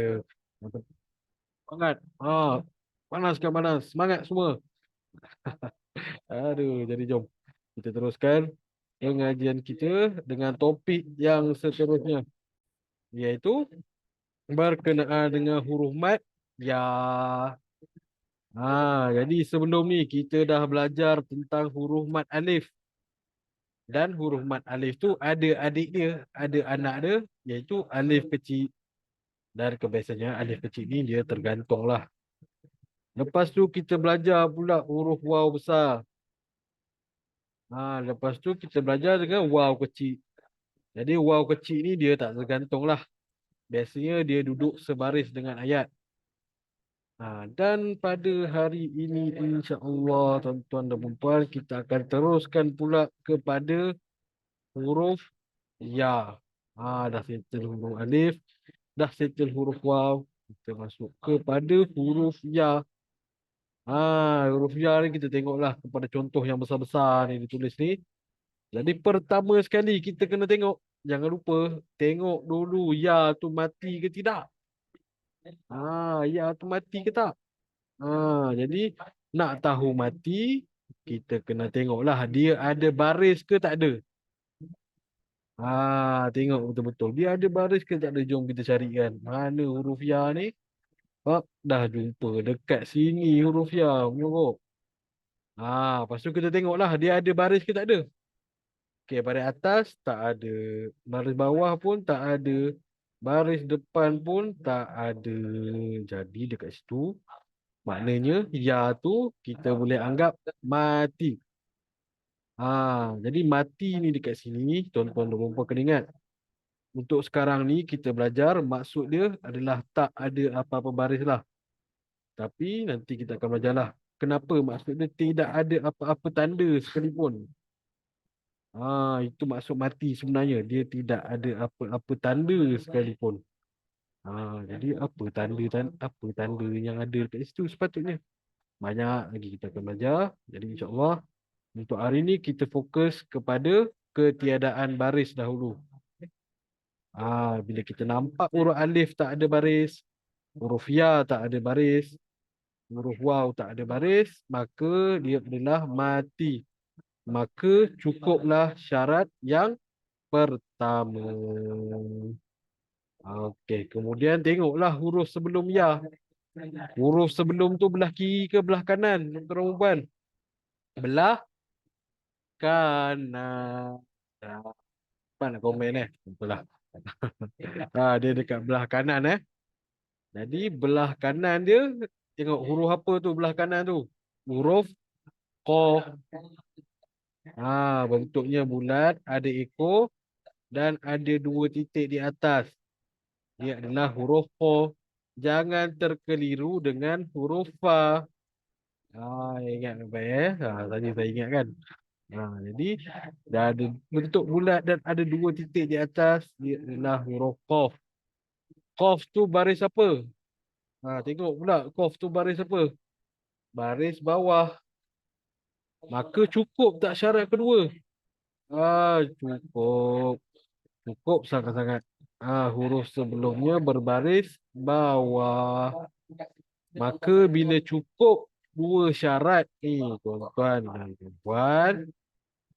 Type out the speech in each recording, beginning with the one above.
Ya. Semangat. Ah, panas kan panas. Semangat semua. Aduh, jadi jom kita teruskan pengajian kita dengan topik yang seterusnya, iaitu berkenaan dengan huruf mat ya. Jadi sebelum ni kita dah belajar tentang huruf mat alif, dan huruf mat alif tu ada adik dia, ada anak dia, iaitu alif kecil. Dan kebiasaannya alif kecil ni dia tergantung lah. Lepas tu kita belajar pula huruf waw besar. Lepas tu kita belajar dengan waw kecil. Jadi waw kecil ni dia tak tergantung lah. Biasanya dia duduk sebaris dengan ayat. Dan pada hari ini insya-Allah tuan-tuan dan puan kita akan teruskan pula kepada huruf ya. Dah settle huruf alif, dah settle huruf waw. Kita masuk kepada huruf ya. Huruf ya ni kita tengoklah kepada contoh yang besar-besar ni ditulis ni. Jadi pertama sekali kita kena tengok, jangan lupa tengok dulu ya tu mati ke tidak. Ya tu mati ke tak? Jadi nak tahu mati, kita kena tengoklah dia ada baris ke tak ada. Tengok betul-betul dia ada baris ke tak ada. Jom kita carikan mana huruf ya ni. Dah jumpa dekat sini huruf ya. Menyokok. Lepas tu kita tengoklah dia ada baris ke tak ada. Okey, baris atas tak ada. Baris bawah pun tak ada. Baris depan pun tak ada. Jadi dekat situ, maknanya ya tu kita boleh anggap mati. Jadi mati ni dekat sini, tuan-tuan dan puan kena ingat. Untuk sekarang ni kita belajar maksud dia adalah tak ada apa-apa baris lah. Tapi nanti kita akan belajar lah. Kenapa maksud dia tidak ada apa-apa tanda sekalipun. Itu maksud mati sebenarnya. Dia tidak ada apa-apa tanda sekalipun. Jadi apa tanda yang ada dekat situ sepatutnya. Banyak lagi kita akan belajar. Jadi insya-Allah untuk hari ini kita fokus kepada ketiadaan baris dahulu. Bila kita nampak huruf alif tak ada baris, huruf ya tak ada baris, huruf waw tak ada baris, maka dia adalah mati. Maka cukuplah syarat yang pertama. Okey, kemudian tengoklah huruf sebelum ya. Huruf sebelum tu belah kiri ke belah kanan, tuan-tuan puan? Belah kanan. Mana komen betul lah. Dia dekat belah kanan Jadi belah kanan dia, tengok huruf apa tu belah kanan tu? Huruf qaf. Bentuknya bulat, ada ekor dan ada dua titik di atas. Dia adalah huruf qaf. Jangan terkeliru dengan huruf fa. Ingat baik tadi saya ingat kan. Jadi dah ada bentuk bulat dan ada dua titik di atas. Dia adalah huruf qaf. Qaf tu baris apa? Tengok pula qaf tu baris apa? Baris bawah. Maka cukup tak syarat kedua? Cukup. Cukup sangat-sangat. Huruf sebelumnya berbaris bawah. Maka bila cukup dua syarat ni tuan-tuan dan puan,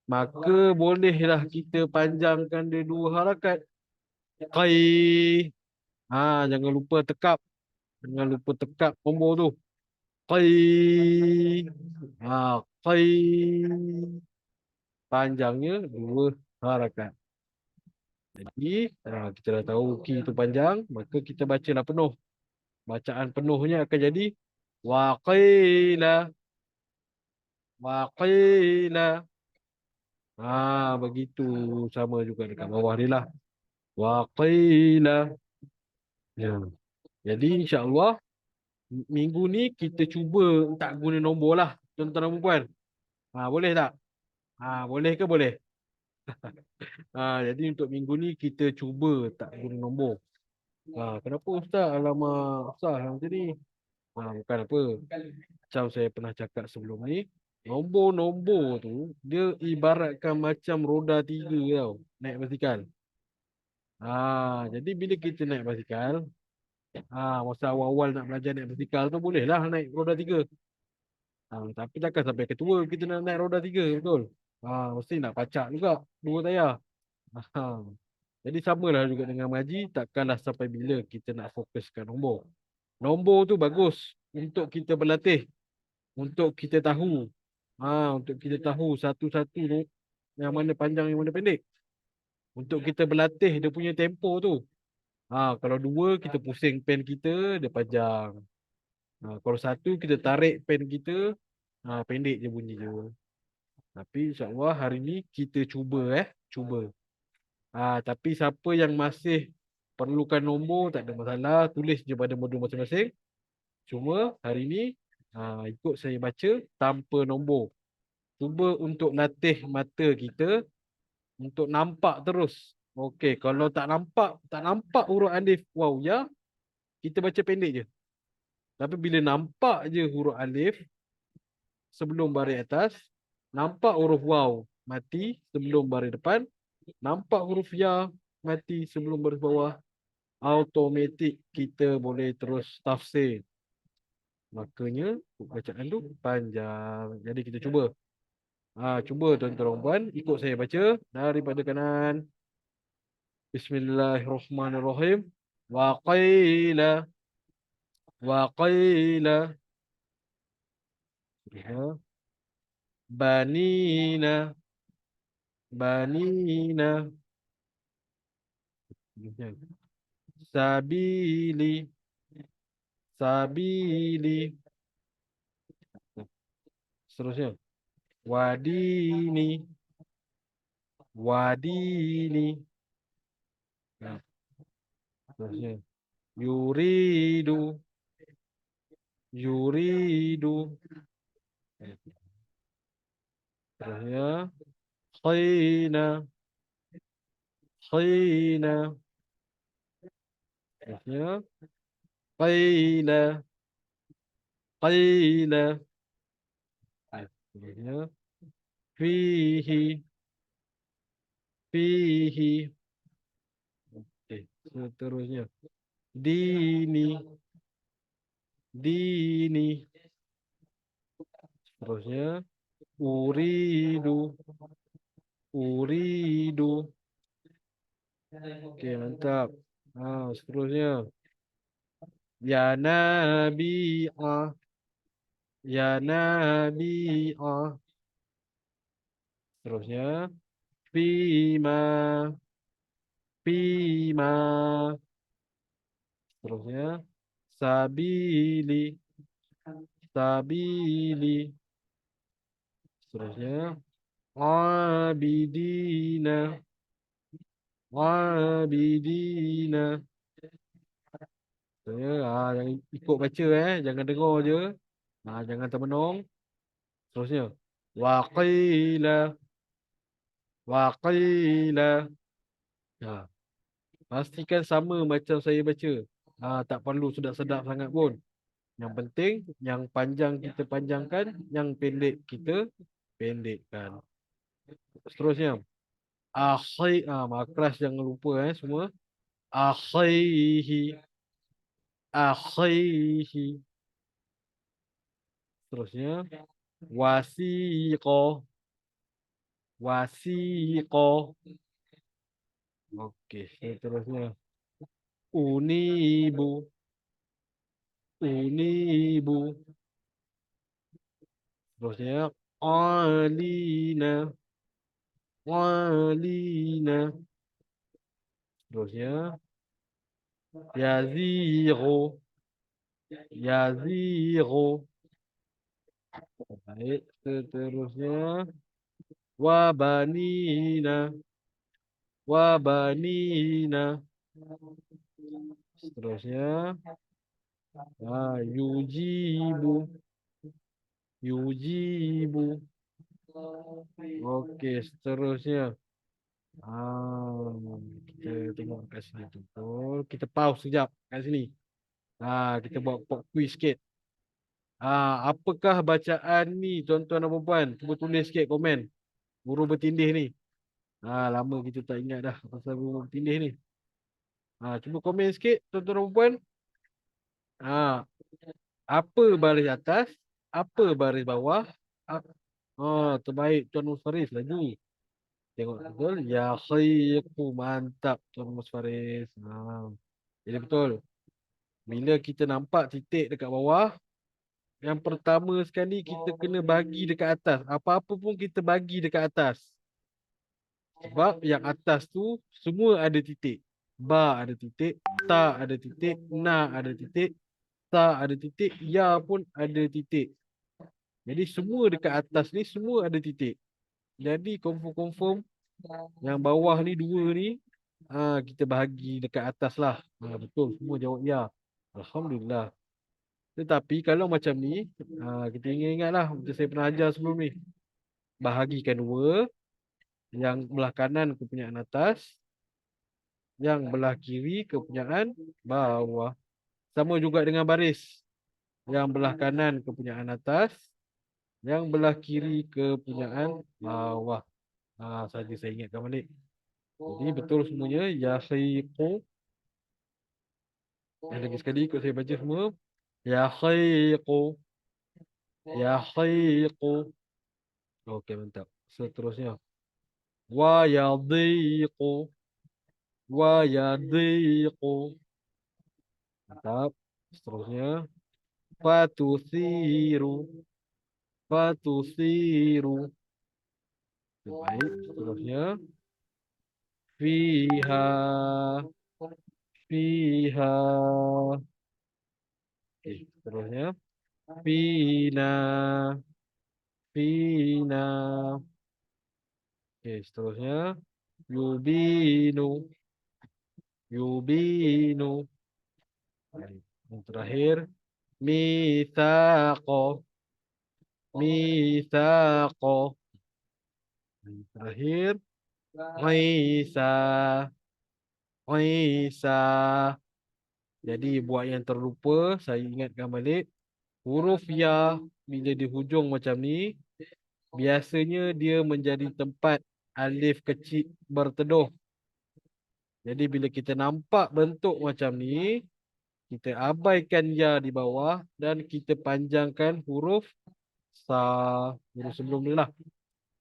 maka bolehlah kita panjangkan dia dua harakat. Qai. Jangan lupa tekap. Jangan lupa tekap nombor tu. Qai. Qai. Panjangnya dua harakat. Jadi kita dah tahu ki itu panjang, maka kita bacalah penuh. Bacaan penuhnya akan jadi waqila. Waqila. Begitu. Sama juga dekat bawah ni lah. Waqila. Ya. Jadi insya-Allah minggu ni kita cuba tak guna nombor lah, tuan-tuan dan puan. Boleh tak? Boleh ke boleh? Jadi untuk minggu ni kita cuba tak guna nombor. Kenapa Ustaz? Alamak, Ustaz macam ni. Bukan apa. Macam saya pernah cakap sebelum ni, nombor-nombor tu dia ibaratkan macam roda tiga tau, naik basikal. Jadi bila kita naik basikal, Masa awal-awal nak belajar naik basikal tu boleh lah naik roda tiga. Tapi takkan sampai ketua kita nak naik roda tiga, betul? Mesti nak pacak juga dua tayar. Ha. Jadi samalah juga dengan mengaji, takkanlah sampai bila kita nak fokuskan nombor. Nombor tu bagus untuk kita berlatih, untuk kita tahu. Untuk kita tahu satu-satu tu yang mana panjang yang mana pendek. Untuk kita berlatih dia punya tempo tu. Kalau dua kita pusing pen kita dia panjang. Kalau satu kita tarik pen kita pendek je bunyi je. Tapi insya-Allah hari ni kita cuba cuba. Tapi siapa yang masih perlukan nombor tak ada masalah, tulis je pada modul masing-masing. Cuma hari ni ikut saya baca tanpa nombor. Cuba untuk latih mata kita untuk nampak terus. Okey, kalau tak nampak huruf alif waw ya, kita baca pendek je. Tapi bila nampak je huruf alif sebelum baris atas, nampak huruf waw mati sebelum baris depan, nampak huruf ya mati sebelum baris bawah, automatik kita boleh terus tafsir. Makanya bacaan tu panjang. Jadi kita cuba. Cuba tuan-tuan dan puan ikut saya baca daripada kanan. Bismillahirrahmanirrahim. Wa qila wa qila ya, banina banina sabili sabili. Seterusnya wadini wadini. Seterusnya yuridu yuridu. Seterusnya khina khina. Seterusnya qila qila. Seterusnya fihi fihi. Seterusnya dini dini. Seterusnya uridu uridu. Okey, mantap. Seterusnya ya nabi'ah ya nabi'ah. Seterusnya fima fima. Seterusnya sabili sabili. Seterusnya abidina abidina. Seterusnya jangan ikut baca jangan dengar je. Jangan termenung. Seterusnya waqila waqila. Pastikan sama macam saya baca. Tak perlu sedap-sedap sangat pun. Yang penting yang panjang kita panjangkan, yang pendek kita pendekkan. Seterusnya makras jangan lupa semua. Akhihi akhihi. Seterusnya wasiqo wasiqo. Okey, seterusnya unibu unibu. Seterusnya alina alina. Seterusnya yaziru yaziru. Baik, seterusnya wabanina wabanina. Seterusnya yujibu yujibu. Okey, seterusnya kita tengok kat sini betul. Kita pause sekejap kat sini. Kita buat pop quiz sikit. Apakah bacaan ni tuan-tuan dan puan-puan? Cuba tulis sikit komen. Huruf bertindih ni. Lama kita tak ingat dah pasal huruf bertindih ni. Cuba komen sikit tuan-tuan dan puan-puan. Ha, apa baris atas? Apa baris bawah? Oh, terbaik Tuan Musfaris lagi. Tengok betul. Ya khaiku. Mantap Tuan Musfaris. Jadi betul. Bila kita nampak titik dekat bawah, yang pertama sekali kita kena bagi dekat atas. Apa-apa pun kita bagi dekat atas. Sebab yang atas tu semua ada titik. Ba ada titik, ta ada titik, na ada titik, ta ada titik, ya pun ada titik. Jadi semua dekat atas ni semua ada titik. Jadi confirm-confirm yang bawah ni dua ni kita bahagi dekat atas lah. Betul semua jawab ya. Alhamdulillah. Tetapi kalau macam ni, kita ingat-ingat lah macam saya pernah ajar sebelum ni. Bahagikan dua, yang belah kanan kepunyaan atas, yang belah kiri kepunyaan bawah. Sama juga dengan baris. Yang belah kanan kepunyaan atas, yang belah kiri kepunyaan bawah. Saja saya ingatkan balik. Jadi betul semuanya. Ya khaiqu. Yang lagi sekali ikut saya baca semua. Ya khaiqu. Ya khaiqu. Okey, mantap. Seterusnya. Wa yadhiqu. Wa yadhiqu. Mantap. Seterusnya. Fatuthiru. Fatuthiru. Baik. Seterusnya. Fiha. Fiha. Seterusnya. Fina. Fina. Seterusnya. Yubinu. Yubinu. Yang terakhir. Mithaqo. Mithaqo. Yang terakhir. Isa. Isa. Jadi buat yang terlupa, saya ingatkan balik. Huruf ya bila di hujung macam ni, biasanya dia menjadi tempat alif kecil berteduh. Jadi bila kita nampak bentuk macam ni, kita abaikan ya di bawah dan kita panjangkan huruf sa. Huruf sebelum ni lah.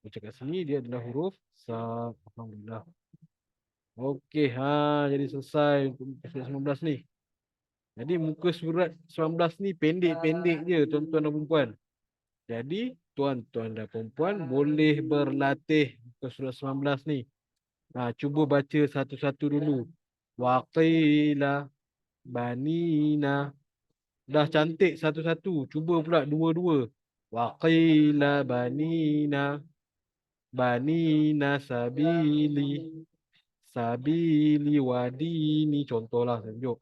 Macam kat sini dia adalah huruf sa. Alhamdulillah. Okey, jadi selesai untuk muka surat 19 ni. Jadi muka surat 19 ni pendek-pendek je tuan-tuan dan puan. Jadi tuan-tuan dan puan boleh berlatih muka surat 19 ni. Cuba baca satu-satu dulu. Waqila banina. Dah cantik satu-satu. Cuba pula dua-dua. Waqila banina. Banina sabili. Sabili wadini. Contohlah saya tunjuk.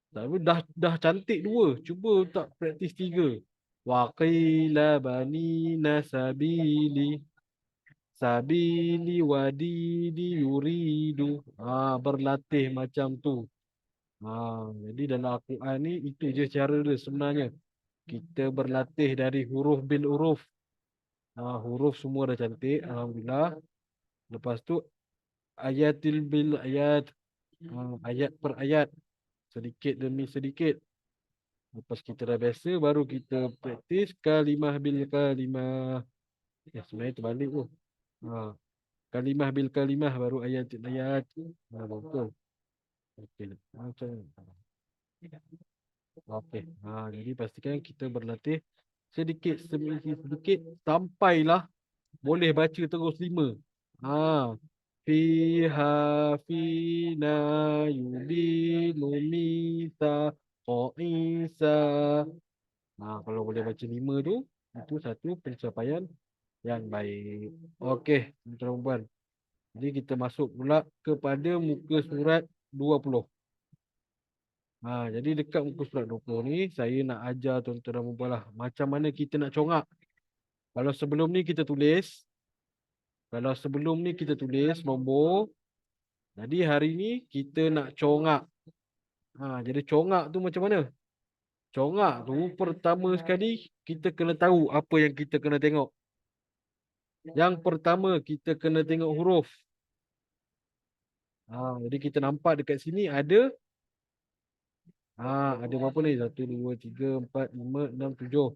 Tapi dah cantik dua. Cuba tak praktis tiga. Waqila banina sabili. Sabili wadini yuridu. Berlatih macam tu. Jadi dalam Al-Quran ni itu je cara dia sebenarnya. Kita berlatih dari huruf bil huruf. Huruf semua dah cantik. Alhamdulillah. Lepas tu ayatil bil ayat. Ayat per ayat. Sedikit demi sedikit. Lepas kita dah biasa, baru kita praktis kalimah bil kalimah. Sebenarnya terbalik tu. Kalimah bil kalimah baru ayat ayat. Betul. Okey. Macam okey. Jadi pastikan kita berlatih sedikit demi sedikit sampailah boleh baca terus 5. Fiha fina yubinu mita Isa. Kalau boleh baca 5 tu, itu satu pencapaian yang baik. Okey, tuan-tuan. Jadi kita masuk pula kepada muka surat 20. Jadi dekat muka surat 20 ni, saya nak ajar tuan-tuan dan puan lah macam mana kita nak congak. Kalau sebelum ni kita tulis, nombor. Jadi hari ni kita nak congak. Jadi congak tu macam mana? Congak tu pertama sekali kita kena tahu apa yang kita kena tengok. Yang pertama kita kena tengok huruf. Jadi kita nampak dekat sini ada Ada berapa ni? Satu, dua, tiga, empat, lima, enam, tujuh.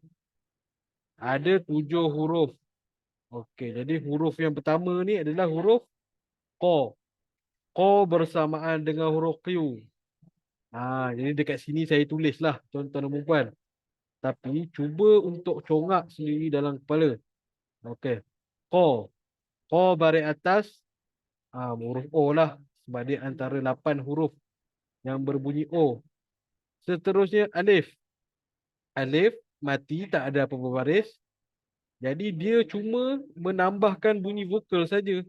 Ada 7 huruf. Okey, jadi huruf yang pertama ni adalah huruf Q. Q bersamaan dengan huruf Q. Jadi dekat sini saya tulislah tuan-tuan dan puan. Tapi cuba untuk congak sendiri dalam kepala. Okey. Q. Q baris atas. Huruf O lah. Sebab dia antara 8 huruf yang berbunyi O. Seterusnya alif. Alif mati, tak ada apa-apa baris. Jadi dia cuma menambahkan bunyi vokal saja.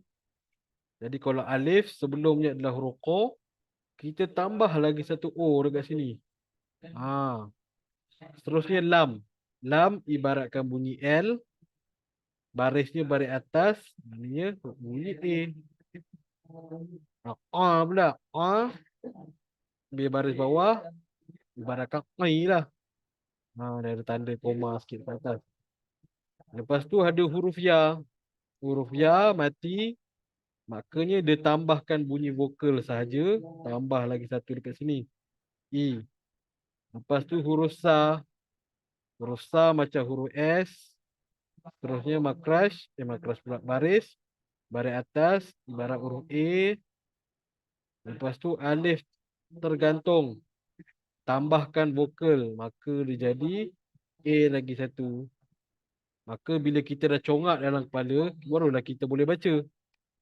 Jadi kalau alif sebelumnya adalah huruf Q, kita tambah lagi satu O dekat sini. Ha. Seterusnya lam. Lam ibaratkan bunyi L, barisnya baris atas, maknanya bunyi A. Pula. Biar baris bawah, ibaratkan I lah. Dia ada tanda koma sikit ke atas. Lepas tu ada huruf Ya. Huruf Ya mati, makanya dia tambahkan bunyi vokal sahaja, tambah lagi satu dekat sini. I. Lepas tu huruf Sa. Huruf Sa macam huruf S. Terusnya makras pula baris. Baris atas, ibarat huruf A. Lepas tu alif tergantung. Tambahkan vokal, maka dia jadi A lagi satu. Maka bila kita dah congak dalam kepala, barulah kita boleh baca.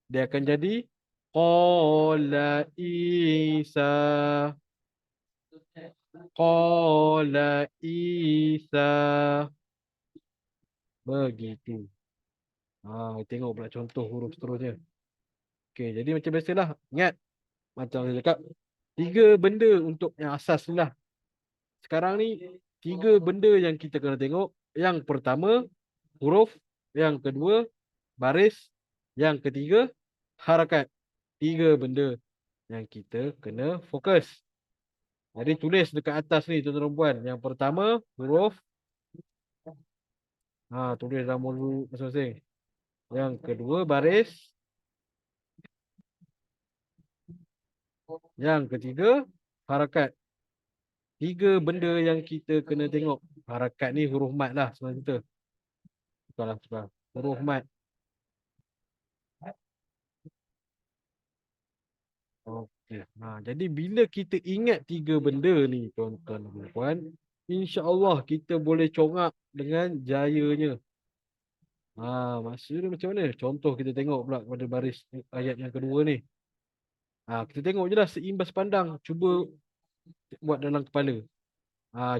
Dia akan jadi Qala Isa. Qala Isa. Begitu. Tengok pula contoh huruf seterusnya. Okey, jadi macam biasalah. Ingat, macam saya cakap, 3 benda untuk yang asas ni lah. Sekarang ni, 3 benda yang kita kena tengok. Yang pertama, huruf. Yang kedua, baris. Yang ketiga, harakat. 3 benda yang kita kena fokus. Jadi tulis dekat atas ni tuan-tuan dan puan. Yang pertama, huruf. Tulis dalam mulut masing-masing. Yang kedua, baris. Yang ketiga, harakat. 3 benda yang kita kena tengok. Harakat ni huruf mat lah sebenarnya kita. Bukanlah. Huruf mat. Okey. Jadi bila kita ingat 3 benda ni tuan-tuan dan puan, insya-Allah kita boleh congak dengan jayanya. Maksudnya macam mana? Contoh kita tengok pula pada baris ayat yang kedua ni. Kita tengok je lah seimbas pandang. Cuba buat dalam kepala.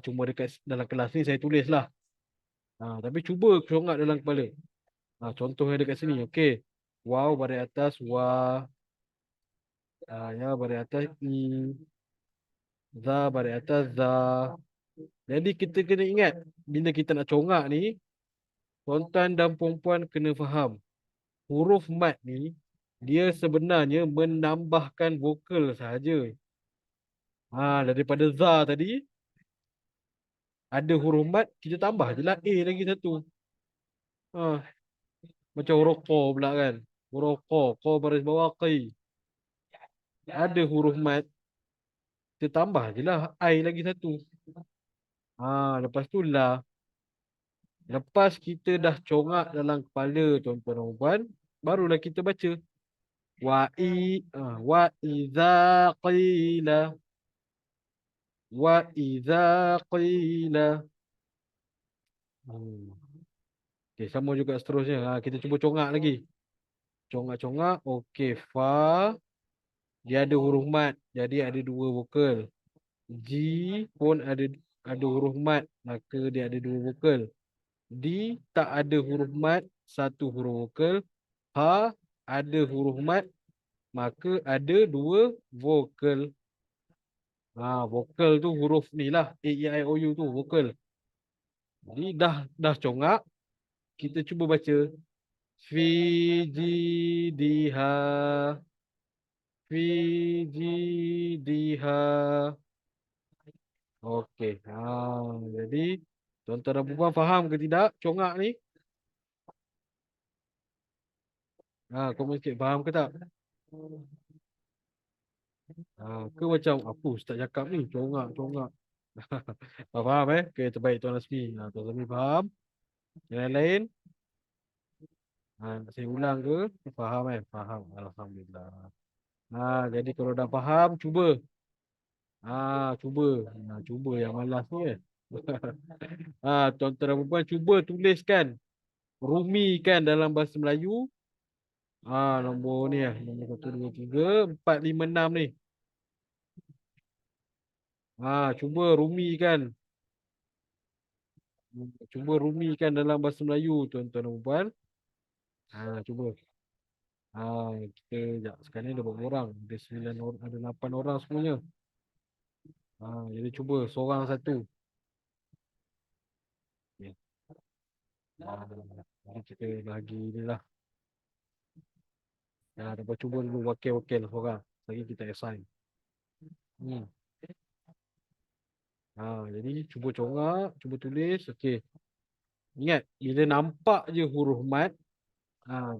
Cuma dekat dalam kelas ni saya tulis lah. Tapi cuba congak dalam kepala. Contohnya dekat sini. Okey. Waw baris atas. Wa. Ya baris atas. I. Za baris atas. Za. Jadi kita kena ingat. Bila kita nak congak ni. Tuan-tuan dan perempuan kena faham. Huruf mat ni. Dia sebenarnya menambahkan vokal sahaja. Daripada za tadi. Ada huruf mat. Kita tambah je lah A lagi satu. Macam huruf Q pula kan. Huruf Q. Q baris bawah Qi. Ada huruf mat. Kita tambah je lah I lagi satu. Lepas tu lah. Lepas kita dah congak dalam kepala tuan-tuan dan puan, barulah kita baca. Wa iza qila. Wa iza qila. Okay, sama juga seterusnya. Kita cuba congak lagi. Congak-congak. Okey, fa. Dia ada huruf mat. Jadi ada 2 vokal. G pun ada huruf mat. Maka dia ada 2 vokal. D tak ada huruf mat. 1 huruf vokal. H ada huruf mat. Maka ada 2 vokal. Vokal tu huruf ni lah. A, E, I, O, U tu vokal. Jadi dah congak. Kita cuba baca. Fi jidiha. Fi jidiha. Okey. Jadi tuan-tuan dan puan faham ke tidak congak ni? Komen sikit faham ke tak? Ke macam apa ustaz cakap ni? Congak. Faham Okay, terbaik Tuan Rasmi. Tuan Rasmi faham? Yang lain? Saya ulang ke? Faham Faham. Alhamdulillah. Jadi kalau dah faham, cuba. Cuba. Cuba yang malas ni tuan-tuan dan puan cuba tuliskan. Rumikan dalam bahasa Melayu. Nombor ni nombor 1, 2, 3, 4, 5, 6 ni. Cuba rumikan. Cuba rumikan dalam bahasa Melayu, tuan-tuan dan puan. Cuba. Kita sekejap. Sekarang ni ada berapa orang? Ada 9 orang, ada 8 orang semuanya. Jadi cuba seorang satu. Okay. Jadi kita bagi ni lah. Dapat cuba dulu wakil-wakil seorang. Lagi kita assign. Hmm. Jadi cuba corak, cuba tulis. Okey. Ingat, bila nampak je huruf mat,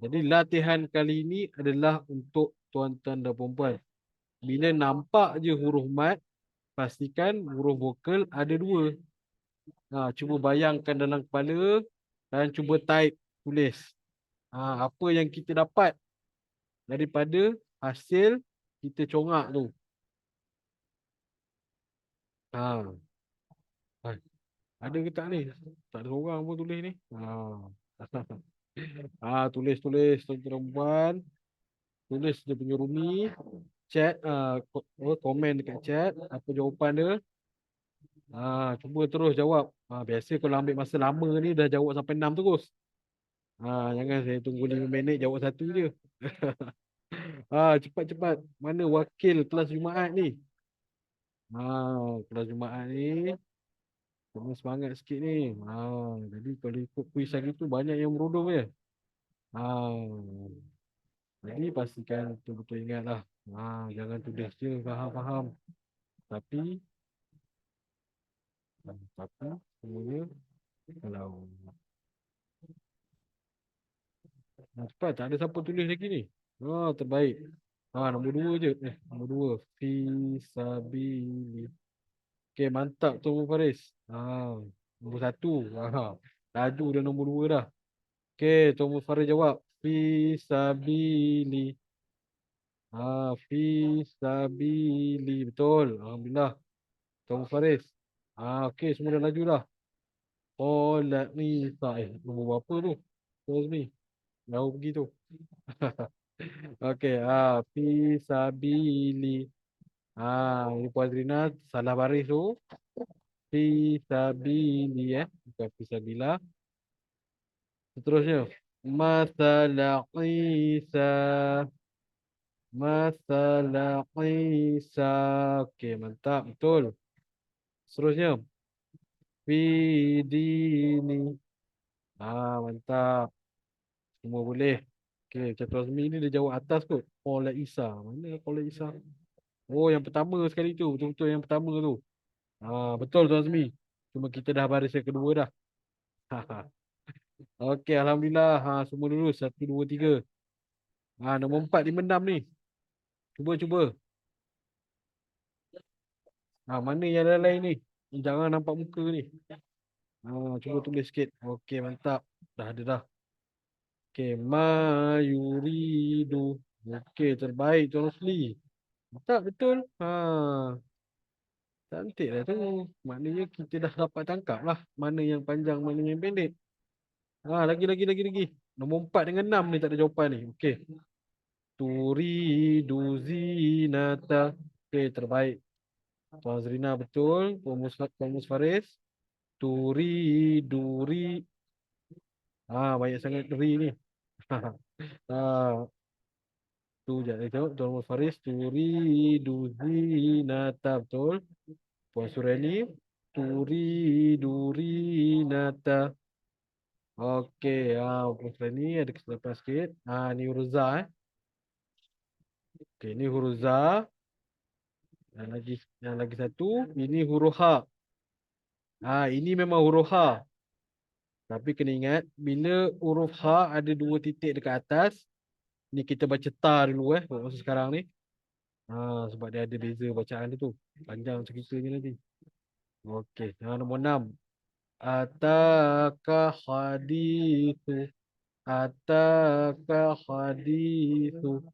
jadi latihan kali ini adalah untuk tuan-tuan dan puan-puan. Bila nampak je huruf mat, pastikan huruf vokal ada dua. Cuba bayangkan dalam kepala dan cuba type, tulis. Apa yang kita dapat daripada hasil kita corak tu. Ha. Hai, ada ke tak ni? Tak ada orang pun tulis ni. Tulis-tulis tuan-tuan. Tulis dia punya rumi. Chat, komen dekat chat. Apa jawapan dia. Cuba terus jawab. Biasa kalau ambil masa lama ni dah jawab sampai 6 terus. Jangan saya tunggu 5 minit jawab satu je. Cepat-cepat. Mana wakil kelas Jumaat ni? Kelas Jumaat ni. Kena semangat sikit ni. Jadi kalau ikut kuis hari tu banyak yang berudung je. Jadi pastikan betul-betul ingat lah. Jangan tulis je faham-faham. Tapi, semuanya kalau cepat tak ada siapa tulis lagi ni. Terbaik. Nombor 2 je. Nombor 2. Fisabili. Okay, mantap tu Faris. Nombor 1. Laju dah nombor 2 dah. Okay, Tuan Faris jawab. Fisabili. Fisabili. Betul. Alhamdulillah. Tuan Faris. Okay, semua dah laju dah. Let me start. Nombor berapa tu? Terus ni. Jauh pergi tu. Okay. Fisabili. Ini Puan Zrina salah baris tu. Fisabili bukan fisabila. Seterusnya. Masalah Isa. Masalah Isa. Okey, mantap. Betul. Seterusnya. Fidini. Mantap. Semua boleh. Okey, Cakap Azmi ni dia jawab atas kot. Qala Isa. Mana Qala Isa? Oh, yang pertama sekali tu. Betul-betul yang pertama tu. Betul Tuan Azmi. Cuma kita dah baris yang kedua dah. Okey, Alhamdulillah. Semua lulus. 1, 2, 3. Nombor 4, 5, 6 ni. Cuba. Mana yang lain ni? Jangan nampak muka ni. Cuba tulis sikit. Okey, mantap. Dah ada dah. Okey, mayuridu. Okey, terbaik Tuan Rosli. Tak betul. Cantik lah tu. Maknanya kita dah dapat tangkap lah. Mana yang panjang, mana yang pendek. Lagi. Nombor 4 dengan 6 ni tak ada jawapan ni. Okey. Turidu zinata. Okey, terbaik. Tuan Zrina betul. Tuan Faris. Duri. Banyak sangat ri ni. Tu je. Tengok Tuan Faris. Turidu zinata. Betul. Puan Surani. Turidu rinata. Okey. Puan Surani ada kesilapan sikit. Ni huruf za Okey, ni huruf za. Yang lagi satu. Ini huruf ha. Ini memang huruf ha. Tapi kena ingat, bila huruf ha ada 2 titik dekat atas, ni kita baca ta dulu masa sekarang ni. Sebab dia ada beza bacaan dia tu. Panjang ceritanya nanti. Okey, yang nombor 6. Ataka hadithu. Ataka hadithu.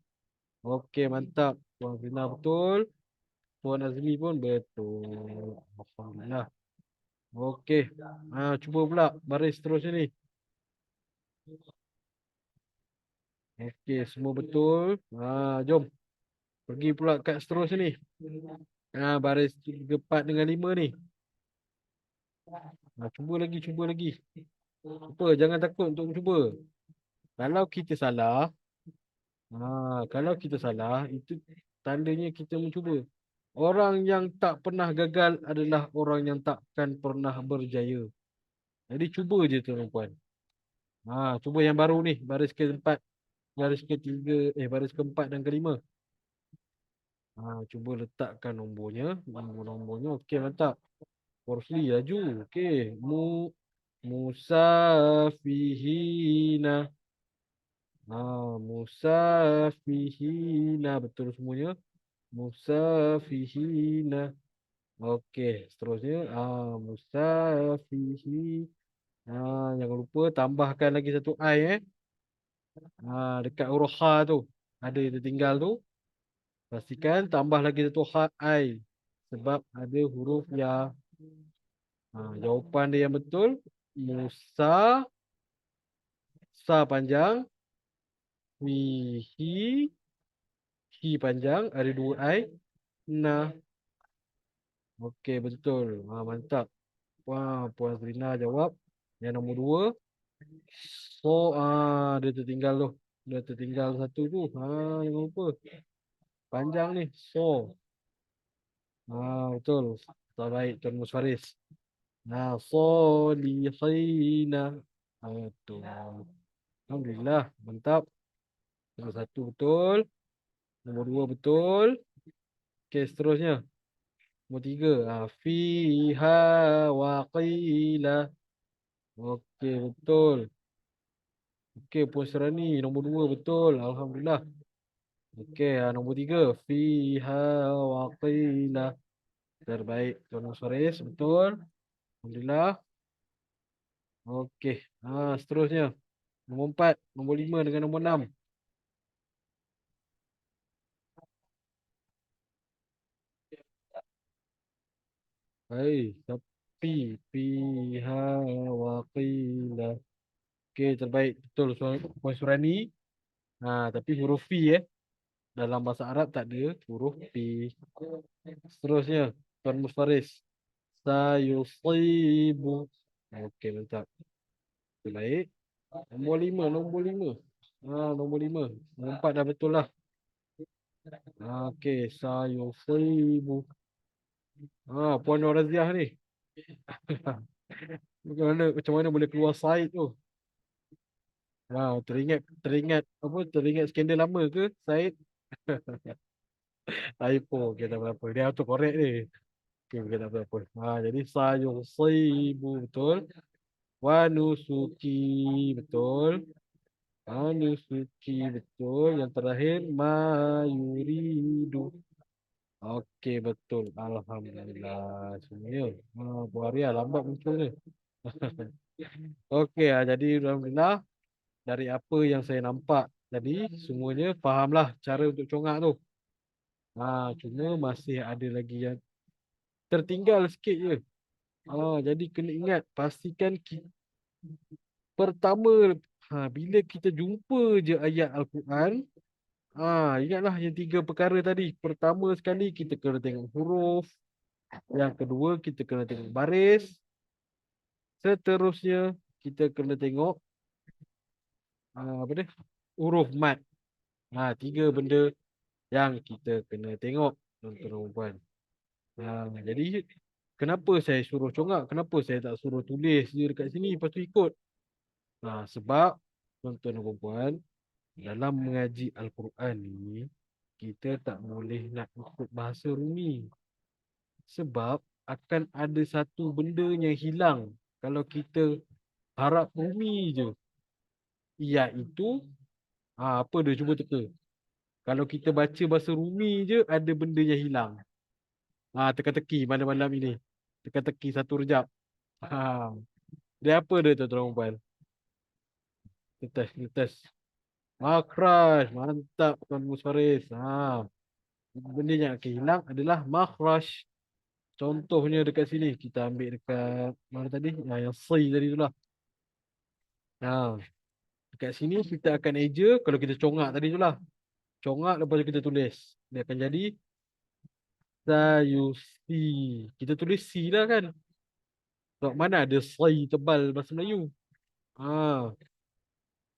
Okey, mantap. Puan Zina betul. Puan Azmi pun betul. Alhamdulillah. Okey. Cuba pula baris seterusnya ni. Okey, semua betul. Jom. Pergi pula kat seterusnya ni. Baris 3, 4 dengan 5 ni. Cuba lagi, cuba lagi. Cuba, jangan takut untuk cuba. Kalau kita salah, kalau kita salah, itu tandanya kita mencuba. Orang yang tak pernah gagal adalah orang yang takkan pernah berjaya. Jadi cuba je tuan-tuan. Cuba yang baru ni, baris keempat, baris ketiga, baris keempat dan kelima. Cuba letakkan nombornya, nombor-nombornya. Okey, mantap. Porsi laju. Okey, musafihina. Musafihina betul semuanya. Musafihina. Okey, seterusnya musafihi. Jangan lupa tambahkan lagi satu I dekat huruf H tu. Ada yang tertinggal tu. Pastikan tambah lagi satu I sebab ada huruf ya. Jawapan dia yang betul Musa, sa panjang, fihi, hi panjang, ada dua I, na. Okey, betul. Mantap. Puan Zrina jawab. Yang nombor 2. So, dia tertinggal tu. Dia tertinggal satu tu. Jangan lupa. Panjang ni. So. Betul. Tak baik, Tuan Musfaris. Solihina. Betul. Alhamdulillah. Mantap. Nombor 1 betul. Nombor 2 betul. Okey, seterusnya. Nombor 3. Fiha waqila. Okey, betul. Okey, Puan Serani. Nombor 2 betul. Alhamdulillah. Okey, nombor 3. Fiha waqila. Terbaik. Tuan Musfaris. Betul. Alhamdulillah. Okey. Seterusnya. Nombor 4. Nombor 5 dengan nombor 6. Baik. Tapi. Fiha waqila. Okey, terbaik. Betul, Puan Surani. Tapi huruf P dalam bahasa Arab tak ada huruf P. Seterusnya, Tuan Musfaris. Sayusibu. Okey, mantap. Terbaik. Nombor 5, nombor 5. Nombor 5. Nombor 4 dah betul lah. Okey, sayusibu. Puan Nur Raziah ni. Macam mana boleh keluar Said tu? Teringat apa? Teringat skandal lama ke, Said? Typo, okay, tak apa-apa. Dia auto correct ni. Okay, okay, tak apa-apa. Jadi sayusibu betul. Wanusuki betul. Wanusuki betul. Yang terakhir mayuridu. Okey, betul. Alhamdulillah. Semuanya. Bu Arya lambat muncul ni. Okey, jadi alhamdulillah dari apa yang saya nampak tadi semuanya fahamlah cara untuk congak tu. Cuma masih ada lagi yang tertinggal sikit je. Jadi kena ingat pastikan pertama bila kita jumpa je ayat Al-Quran, ingatlah yang 3 perkara tadi. Pertama sekali kita kena tengok huruf, yang kedua kita kena tengok baris, seterusnya kita kena tengok apa dia? Huruf mat. 3 benda yang kita kena tengok, tuan-tuan dan puan. Jadi kenapa saya suruh congak? Kenapa saya tak suruh tulis je dekat sini lepas tu ikut? Sebab tuan-tuan dan puan, dalam mengaji Al-Quran ni kita tak boleh nak ikut bahasa Rumi. Sebab akan ada satu benda yang hilang kalau kita harap Rumi je. Iaitu apa dia, cuba teka. Kalau kita baca bahasa Rumi je ada benda yang hilang. Teka-teki malam-malam ini. Teka-teki satu rejap. Ha. Dia apa dia tu tuan perempuan? Kita tes. Makhraj. Mantap Tuan Musfaris. Ha. Benda yang akan hilang adalah makhraj. Contohnya dekat sini. Kita ambil dekat mana tadi? Yang si tadi tu lah. Ha. Dekat sini kita akan eja kalau kita congak tadi tu lah. Congak lepas tu kita tulis. Dia akan jadi sayusi. Kita tulis si lah kan. Sebab mana ada si tebal bahasa Melayu. Ha.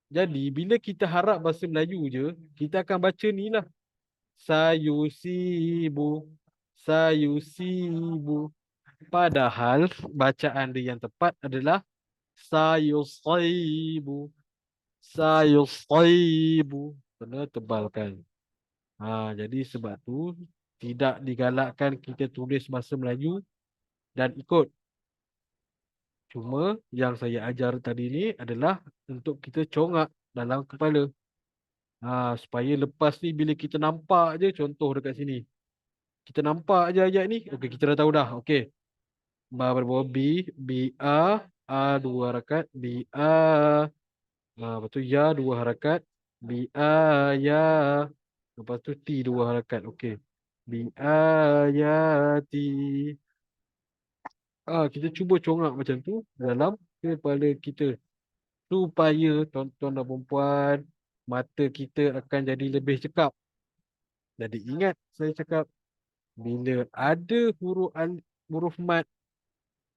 Jadi bila kita harap bahasa Melayu je, kita akan baca ni lah. Sayusibu. Sayusibu. Padahal bacaan dia yang tepat adalah sayusibu. Sayusibu. Kena tebalkan. Ha, jadi sebab tu tidak digalakkan kita tulis bahasa Melayu dan ikut. Cuma yang saya ajar tadi ni adalah untuk kita congak dalam kepala. Ha, supaya lepas ni bila kita nampak je contoh dekat sini. Kita nampak je ayat ni. Okey, kita dah tahu dah. Okey. Ba berbawah B, B A dua harakat, B A. Ha, lepas tu ya dua harakat, B A ya. Lepas tu T dua harakat. Okey. B A ya T. Ah, kita cuba congak macam tu dalam kepala kita supaya tuan-tuan dan puan mata kita akan jadi lebih cekap. Jadi ingat saya cakap bila ada huruf mat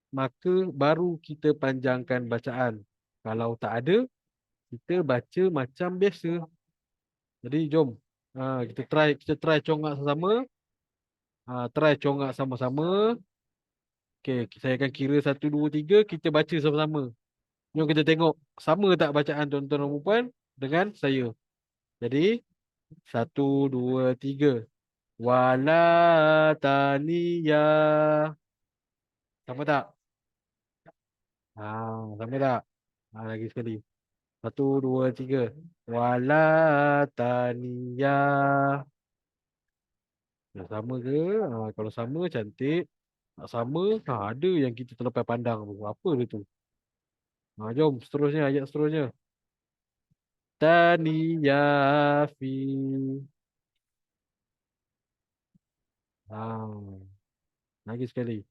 maka baru kita panjangkan bacaan. Kalau tak ada kita baca macam biasa. Jadi jom kita try congak sama-sama. Try congak sama-sama. Okey, saya akan kira 1 2 3 kita baca sama-sama. Jom kita tengok sama tak bacaan tuan-tuan dan puan dengan saya. Jadi 1 2 3. Wala taniyah. Sama tak? Sama tak? Lagi sekali. 1 2 3. Wala taniyah. Dah sama ke? Kalau sama cantik. Tak sama, ada yang kita terlepas pandang tu. Apa dia tu? Jom seterusnya ayat seterusnya. Taniyafi. Lagi sekali.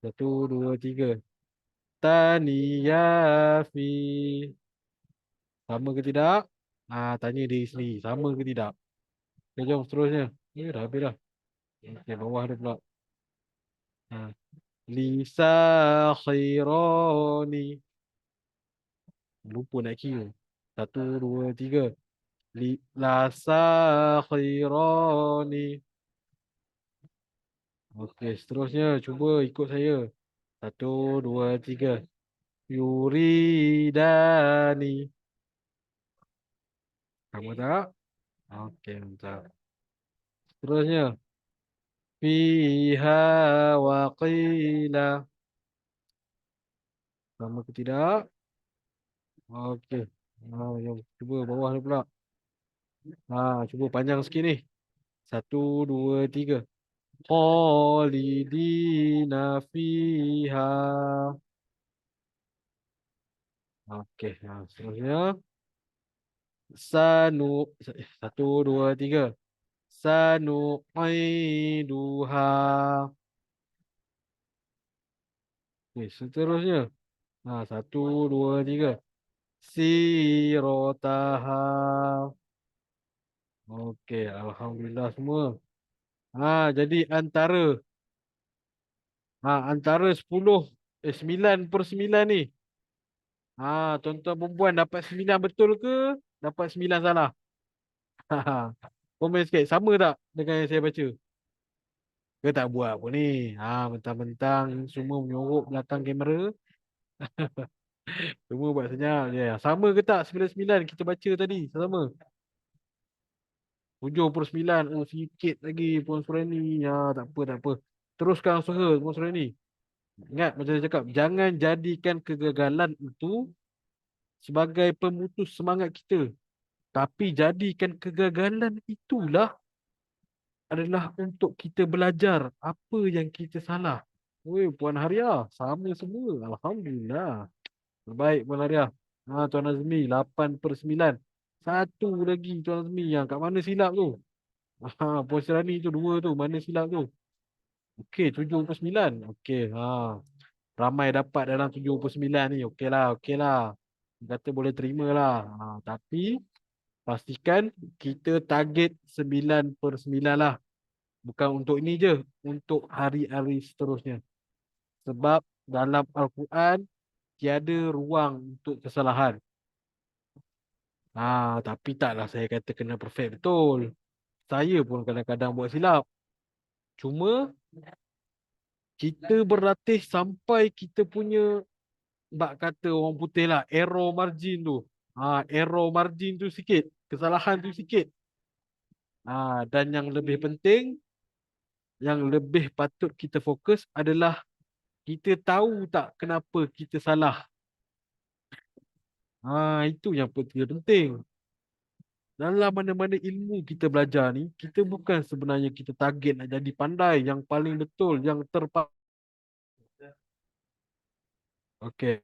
1 2 3. Taniyafi. Sama ke tidak? Tanya diri sendiri. Sama ke tidak? Okay, jom seterusnya. Dah habis dah. Okay, bawah dia pula. Ha. Lisa khairani. Lupa nak kira. 1 2 3. Lasa khairani. Okey, seterusnya cuba ikut saya. 1 2 3. Yuridani. Kamu tak? Okey, mantap. Seterusnya. Fiha waqila. Sama ke tidak? Okey. Jom cuba bawah ni pula. Cuba panjang sikit ni. 1 2 3. Khalidina fiha. Okey, seterusnya. Sanu 1 2 3. Sanu'iduha. Okey, seterusnya. 1 2 3. Sirotaha. Okey, alhamdulillah semua. Jadi antara 9/9 ni. Tuan-tuan perempuan dapat 9 betul ke? Dapat 9 salah? Komen sikit. Sama tak dengan yang saya baca? Ke tak buat apa ni? Mentang-mentang semua menyorok belakang kamera. Semua buat senyap je. Sama ke tak 9/9 kita baca tadi? Sama. 7/9. Oh, sikit lagi Puan Surani. Tak apa, tak apa. Teruskan usaha Puan Surani. Ingat macam saya cakap, jangan jadikan kegagalan itu sebagai pemutus semangat kita. Tapi jadikan kegagalan itulah adalah untuk kita belajar apa yang kita salah. Weh, Puan Haria. Sama semua. Alhamdulillah. Terbaik Puan Haria. Tuan Azmi, 8/9. Satu lagi Tuan Azmi yang kat mana silap tu? Puan Sirani tu dua tu. Mana silap tu? Okey, 79. Okey, ramai dapat dalam 79 ni. Okey lah, okey lah. Kata boleh terima lah. Tapi pastikan kita target 9/9 lah. Bukan untuk ini je. Untuk hari-hari seterusnya. Sebab dalam Al-Quran tiada ruang untuk kesalahan. Tapi taklah saya kata kena perfect betul. Saya pun kadang-kadang buat silap. Cuma kita berlatih sampai kita punya bak kata orang putih lah, error margin tu. Error margin tu sikit, kesalahan tu sikit. Dan yang lebih penting, yang lebih patut kita fokus adalah kita tahu tak kenapa kita salah. Itu yang penting. Dalam mana-mana ilmu kita belajar ni, kita bukan sebenarnya kita target nak jadi pandai, yang paling betul, yang terpa. Okey.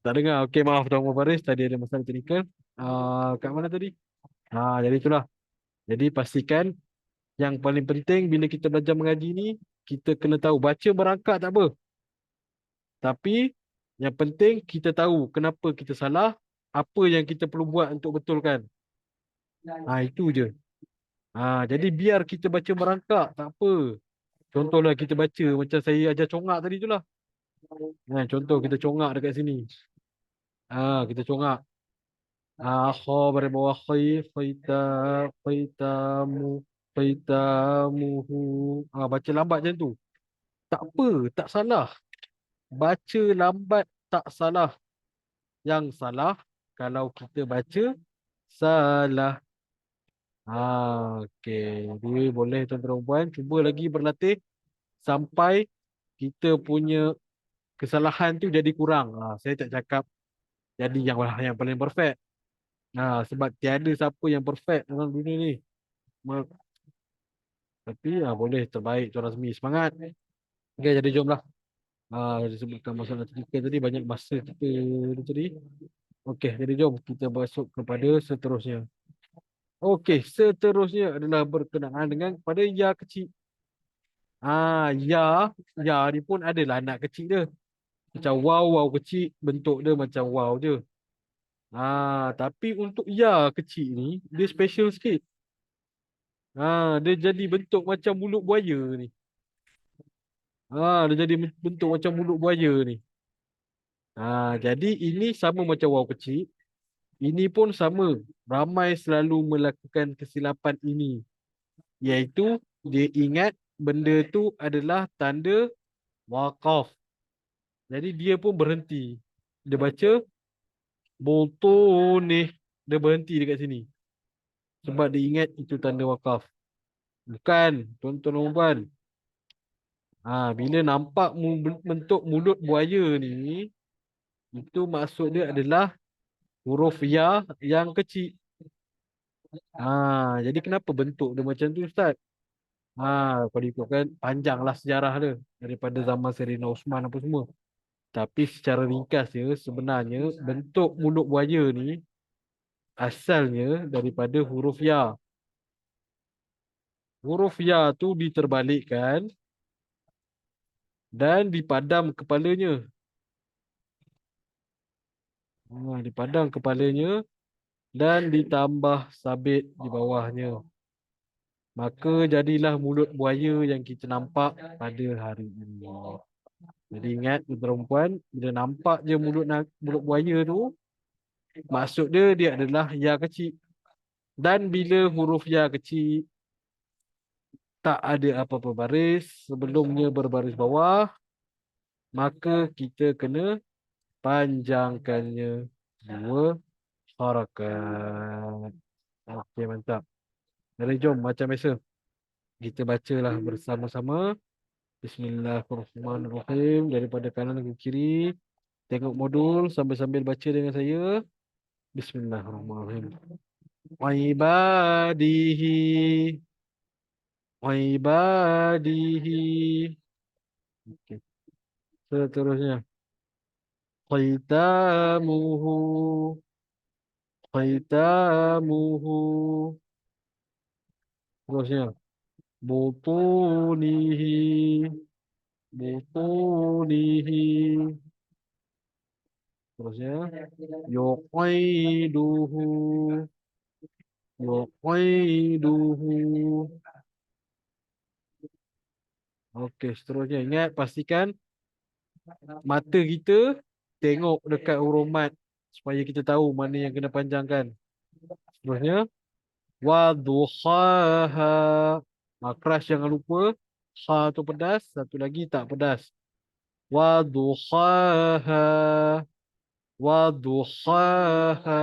Tak dengar. Okey, maaf Tuan Mubaris. Tadi ada masalah teknikal. Kat mana tadi? Jadi itulah. Jadi pastikan yang paling penting bila kita belajar mengaji ni, kita kena tahu baca merangkak tak apa. Tapi yang penting kita tahu kenapa kita salah, apa yang kita perlu buat untuk betulkan. Itu je. Jadi biar kita baca merangkak, tak apa. Contohlah kita baca macam saya ajar congak tadi tu lah. Contoh kita congak dekat sini. Kita congak. Kha baris bawah khai, khaita, khaitamu, khaitamuhu. Baca lambat macam tu. Tak apa, tak salah. Baca lambat tak salah. Yang salah kalau kita baca salah. Okey. Jadi boleh tuan-tuan dan puan cuba lagi berlatih sampai kita punya kesalahan tu jadi kurang. Saya tak cakap jadi yang paling perfect. Sebab tiada siapa yang perfect dalam dunia ni. Ma- Tapi boleh terbaik Tuan Azmi. Semangat. Okey, jadi jomlah. Disebutkan masalah teknikal tadi banyak masa kita tadi. Okey, jadi jom kita masuk kepada seterusnya. Okey, seterusnya adalah berkenaan dengan pada ya kecil. Ya, ya ni pun adalah anak kecil dia. Macam wow, wow kecil, bentuk dia macam wow je. Tapi untuk ya kecil ni, dia special sikit. Dia jadi bentuk macam mulut buaya ni. Dia jadi bentuk macam mulut buaya ni. Jadi ini sama macam wow kecil. Ini pun sama. Ramai selalu melakukan kesilapan ini. Iaitu dia ingat benda tu adalah tanda wakaf. Jadi dia pun berhenti. Dia baca boltonih. Dia berhenti dekat sini. Sebab dia ingat itu tanda wakaf. Bukan, tuan-tuan dan puan. Bila nampak bentuk mulut buaya ni, itu maksud dia adalah huruf ya yang kecil. Jadi kenapa bentuk dia macam tu, Ustaz? Kalau ikutkan panjanglah sejarah dia daripada zaman Serina Osman apa semua. Tapi secara ringkas dia sebenarnya bentuk mulut buaya ni asalnya daripada huruf ya. Huruf ya tu diterbalikkan dan dipadam kepalanya. Dipadam kepalanya dan ditambah sabit di bawahnya. Maka jadilah mulut buaya yang kita nampak pada hari ini. Jadi ingat perempuan, bila nampak je mulut buaya tu, maksud dia adalah ya kecil. Dan bila huruf ya kecil tak ada apa-apa baris, sebelumnya berbaris bawah, maka kita kena panjangkannya dua harakat. Okey, mantap. Mari jom macam biasa. Kita bacalah bersama-sama. Bismillahirrahmanirrahim. Daripada kanan ke kiri. Tengok modul sambil-sambil baca dengan saya. Bismillahirrahmanirrahim. Ibadihi. Ibadihi. Okey. Seterusnya. Khitamuhu. Khitamuhu. Terusnya. Butunihi. Butunihi. Terusnya. Yuqiduhu. Yuqiduhu. Okey, seterusnya. Ingat, pastikan mata kita tengok dekat huruf mat supaya kita tahu mana yang kena panjangkan. Seterusnya. Wadduhaha. Crash jangan lupa. Ha tu pedas, satu lagi tak pedas. Wadduhaha. Wadduhaha.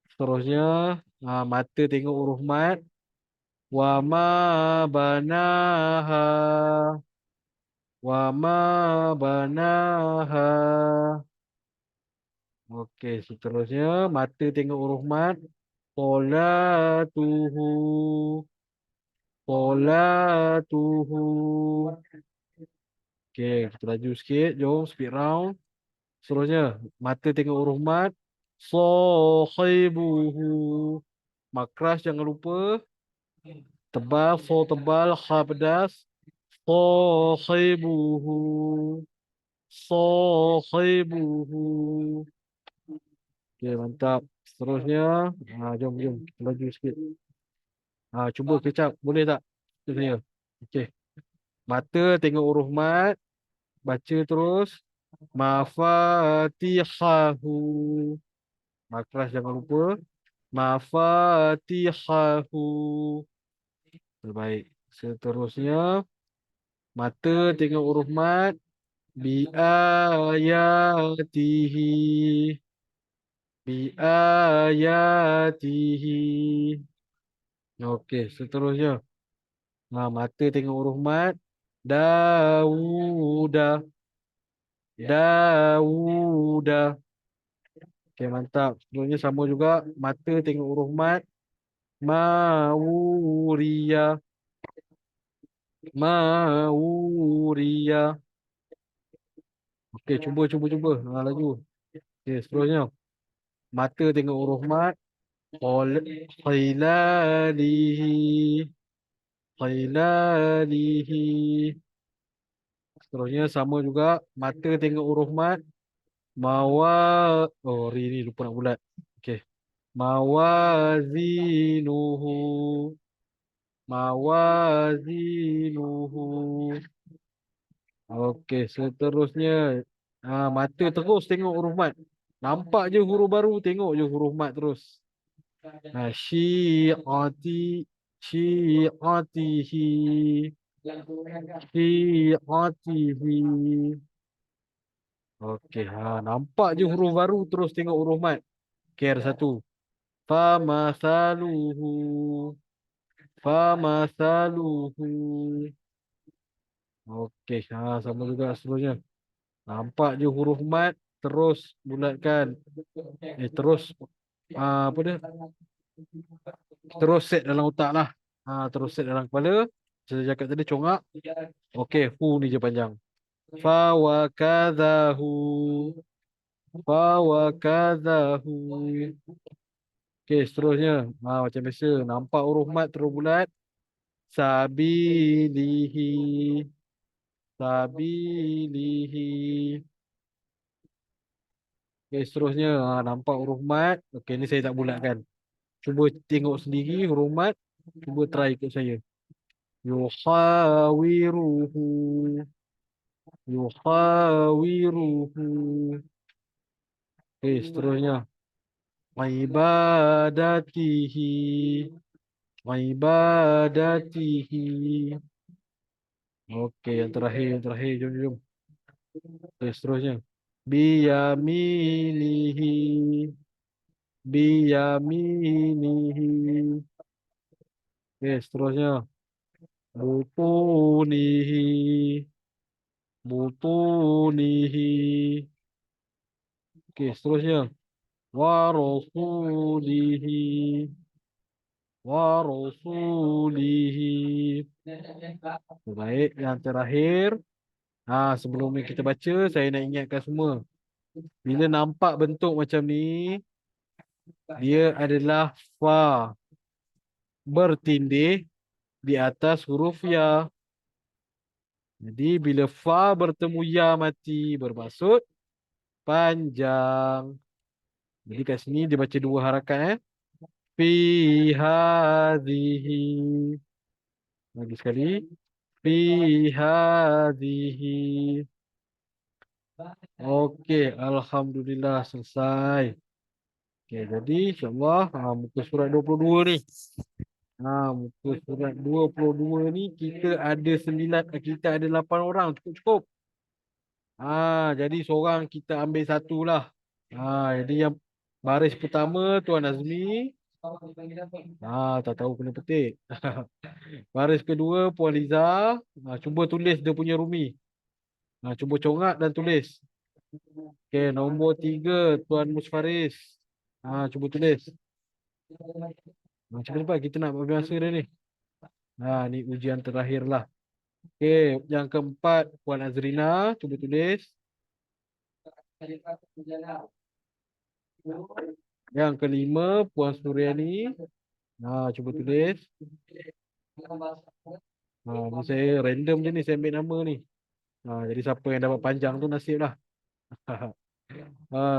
Seterusnya, mata tengok huruf mat. Wa ma banaha. Wa ma banaha. Okey, seterusnya mata tengok huruf mat. Qolatuhu. Qolatuhu. Okey, kita laju sikit. Jom speed round. Seterusnya mata tengok huruf mat. Sahibuhu. Makras jangan lupa. Tebal, so tebal, ha pedas. Sahibuhu. Sahibuhu. Okey, mantap. Seterusnya, jom kita laju sikit. Cuba kecap, boleh tak? Seterusnya. Okey. Mata tengok huruf mat, baca terus. Mafatihahu. Makras jangan lupa. Mafatihahu. Terbaik. Seterusnya, mata tengok huruf mat. Biayatihi. Biayatihi. Okey, seterusnya. Mata tengok huruf mat. Dawuda. Dawuda. Okey, mantap. Seterusnya sama juga. Mata tengok huruf mat. Mawuriya. Mawuriya. Okey, cuba. Laju. Okey, seterusnya. Mata tengok huruf mat. Khilalihi. Khilalihi. Seterusnya sama juga. Mata tengok huruf mat. Mawa. Oh, ni lupa nak bulat. Okey. Mawazinuhu. Mawazinuhu. Okey, seterusnya. Mata terus tengok huruf mat. Nampak je huruf baru, tengok je huruf mat terus. Syi'ati. Syi'atihi. Syi'atihi. Okey, nampak je huruf baru terus tengok huruf mat. Care satu. Famasaluhu. Famasaluhu. Okey, sama juga seterusnya. Nampak je huruf mat terus bulatkan. Terus apa dia? Terus set dalam otak lah. Terus set dalam kepala. Saya cakap tadi congak. Okey, hu ni je panjang. Fawakadahu. Fawakadahu. Okey, seterusnya. Macam biasa. Nampak huruf mat terus bulat. Sabilihi. Sabilihi. Okey, seterusnya. Nampak huruf mat. Okey, ni saya tak bulatkan. Cuba tengok sendiri huruf mat. Cuba try ikut saya. Yuhawiruhu. Yuhawiruhu. Okey, seterusnya. Ibadatihi. Ibadatihi. Okey, yang terakhir. Jom. Okey, seterusnya. Biyaminihi. biyaminihi. Oke, seterusnya. Butunihi. Butunihi. Oke, seterusnya. Warasulihi. Warasulihi. Baik, yang terakhir. Sebelum ni kita baca, saya nak ingatkan semua. Bila nampak bentuk macam ni, dia adalah fa bertindih di atas huruf ya. Jadi bila fa bertemu ya mati bermaksud panjang. Jadi kat sini dia baca dua harakat Fi hadhihi. Lagi sekali. Fi hadhihi. Okey, alhamdulillah selesai. Okey, jadi insya-Allah muka surat 22 ni. Muka surat 22 ni kita ada 9, kita ada 8 orang, cukup-cukup. Jadi seorang kita ambil satu lah. Jadi yang baris pertama Tuan Azmi. Tak tahu kena petik. Baris kedua Puan Liza. Cuba tulis dia punya rumi. Cuba corak dan tulis. Okey, nombor 3 Tuan Musfaris. Cuba tulis. Macam mana kita nak biasa dia ni? Ni ujian terakhir lah. Okey, yang keempat Puan Azrina, cuba tulis. Yang kelima Puan Suryani. Cuba tulis. Ni saya random je ni, saya ambil nama ni. Jadi siapa yang dapat panjang tu nasib lah.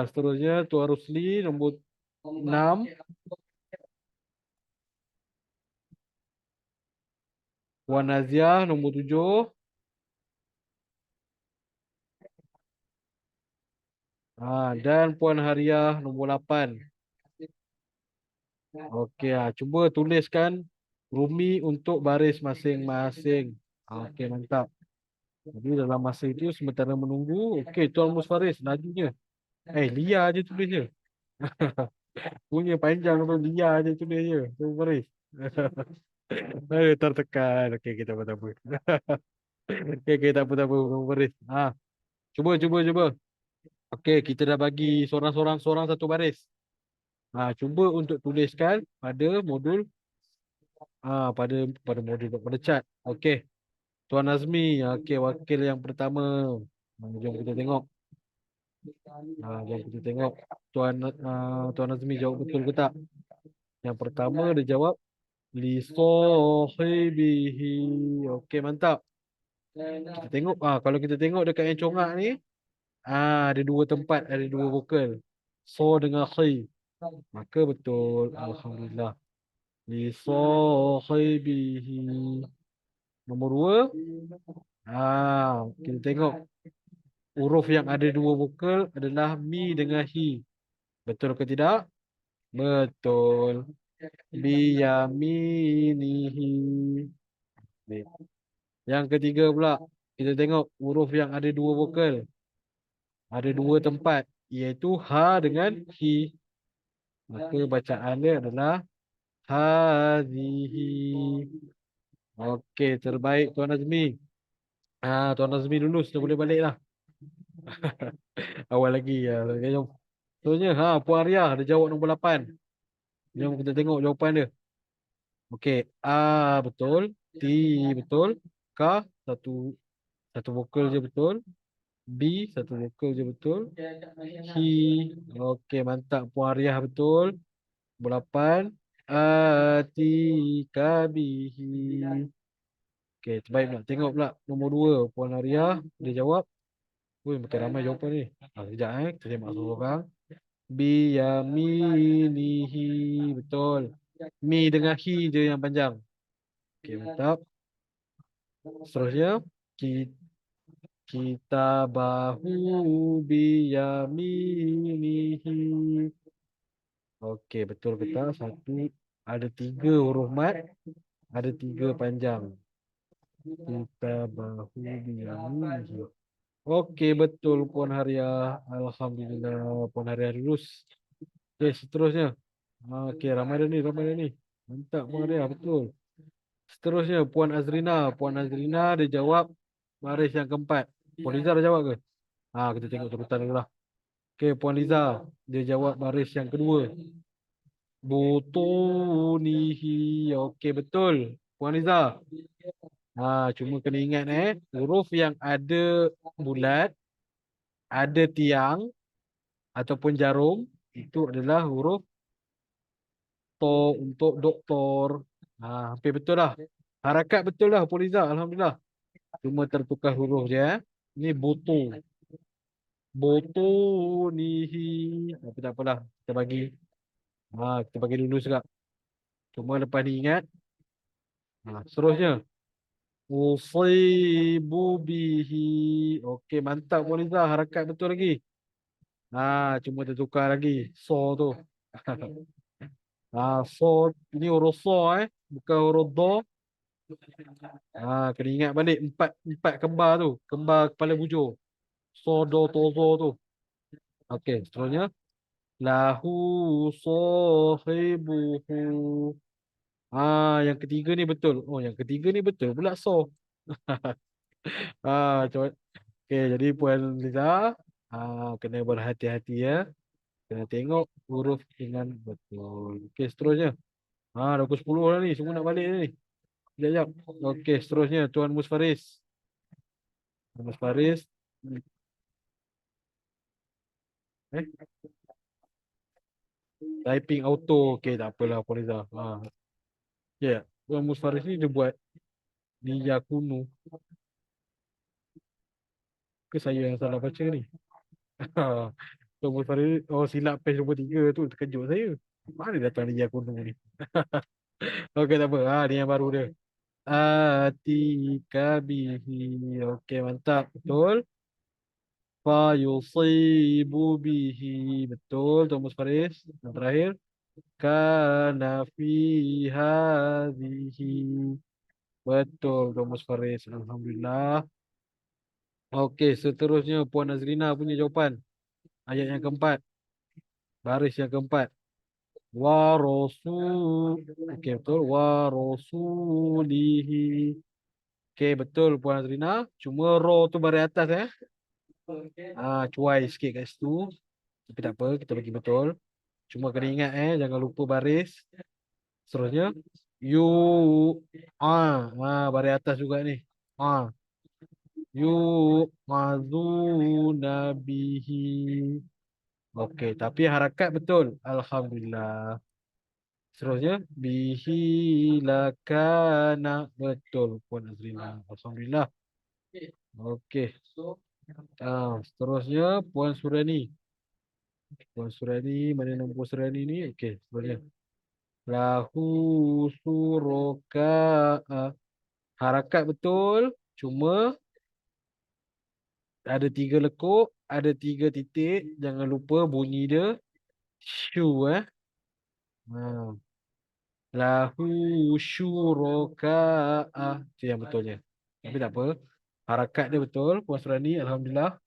Seterusnya Tuan Rusli nombor 6. Puan Naziah nombor 7. Dan Puan Hariah nombor 8. Okey, cuba tuliskan rumi untuk baris masing-masing. Okey, mantap. Jadi dalam masa itu sementara menunggu, okey Tuan Musfaris lajunya. Lia je tulis je. Punya panjang tu Lia je tulis je. Tuan Musfaris. Tertekan. Okey, kita tak apa. Okey, tak apa Tuan Musfaris. Cuba. Okey, kita dah bagi seorang satu baris. Cuba untuk tuliskan pada modul pada modul pada chat. Okey. Tuan Azmi, okey wakil yang pertama. Jom kita tengok. Jom kita tengok Tuan Azmi jawab betul ke tak. Yang pertama dia jawab li sahibihi. Okey, mantap. Kita tengok kalau kita tengok dekat yang congak ni ada dua tempat, ada dua vokal. So dengan khi. Maka betul. Alhamdulillah. Li sahibihi. Nombor 2. Kita tengok huruf yang ada dua vokal adalah mi dengan hi. Betul ke tidak? Betul. Biyaminihi. Baik. Yang ketiga pula, kita tengok huruf yang ada dua vokal. Ada dua tempat, iaitu ha dengan hi. Maka bacaan dia adalah hazihi. Okey, terbaik Tuan Azmi. Tuan Azmi lulus, dah boleh balik lah. Awal lagi ya. Jom. Seterusnya, Puan Arya dia jawab nombor 8. Jom kita tengok jawapan dia. Okey, A betul, T betul, K satu satu vokal je betul, B satu vokal je betul, Hi. Okey, mantap Puan Arya betul. Nombor 8. Atikabihi. Okey, terbaik pula. Tengok pula nombor 2 Puan Arya dia jawab. Makin ramai jawapan ni. Sekejap kita tengok seorang. Biyaminihi. Betul. Mi dengan hi je yang panjang. Okey, mantap. Seterusnya kita bahu biyaminihi. Okey, betul ke tak? Satu. Ada 3 huruf mat. Ada 3 panjang. Kita bahu biyaminihi. Okey, betul Puan Haria. Alhamdulillah Puan Haria lulus. Okey, seterusnya. Okey, ramai dah ni. Mantap Puan dia, betul. Seterusnya, Puan Azrina dia jawab baris yang keempat. Puan Liza dah jawab ke? Kita tengok turutan dulu lah. Okey, Puan Liza. Dia jawab baris yang kedua. Butunihi. Okey, betul. Puan Liza. Cuma kena ingat huruf yang ada bulat, ada tiang ataupun jarum, itu adalah huruf to untuk doktor. Hampir betul lah. Harakat betul lah, Puan Liza. Alhamdulillah. Cuma tertukar huruf je. Ini butu. Butunihi. Tapi tak apalah. Kita bagi. Kita bagi dulu juga. Cuma lepas ni ingat. Seterusnya. Usibu bihi. Okey, mantap Puan Liza. Harakat betul lagi. Cuma tertukar lagi. So tu. So. Ini huruf so Bukan huruf do. Kena ingat balik. Empat empat kembar tu. Kembar kepala bujur. So, do, to, zo tu. Okey, seterusnya. Lahu sahibuhu. Yang ketiga ni betul. Oh, yang ketiga ni betul pula so. Coba. Okey, jadi Puan Liza, kena berhati-hati ya. Kena tengok huruf dengan betul. Okey, seterusnya. Dah pukul 10 dah ni. Semua nak balik dah ni. Sekejap, sekejap. Okey, seterusnya Tuan Musfaris. Tuan Musfaris. Eh, Typing auto. Okey, tak apalah Puan Liza. Ya, Tuan Musfaris ni dia buat Ninja kuno. Ke saya yang salah baca ni? Tuan Musfaris, silap page 23 tu. Terkejut saya. Mana datang Ninja kuno ni? Okey, tak apa. Ni yang baru dia. Atika bihi. Okey, mantap. Betul. Fa yusibu bihi. Betul, Tuan Musfaris. Yang terakhir. Kana fi hadhihi. Betul, Tuan Musfaris. Alhamdulillah. Okey, seterusnya Puan Nazrina punya jawapan. Ayat yang keempat. Baris yang keempat. Wa rasul. Okey, betul. Wa rasulihi. Okey, betul Puan Nazrina. Cuma ro tu baris atas cuai sikit kat situ. Tapi tak apa, kita bagi betul. Cuma kena ingat jangan lupa baris. Seterusnya. You. Baris atas juga ni. You mazuna bihi. Okey, tapi harakat betul. Alhamdulillah. Seterusnya, bihi lakana. Betul, Puan Azrina. Alhamdulillah. Okey. Seterusnya, Puan Surani. Puan Surani, mana nombor Puan Surani ni? Okey, seterusnya. Lahu suroka. Harakat betul. Cuma ada 3 lekuk, ada 3 titik. Jangan lupa bunyi dia. Shu Ha. Lahu syuroka'ah. Itu yang betulnya. Tapi tak apa. Harakat dia betul. Puan Surani. Alhamdulillah.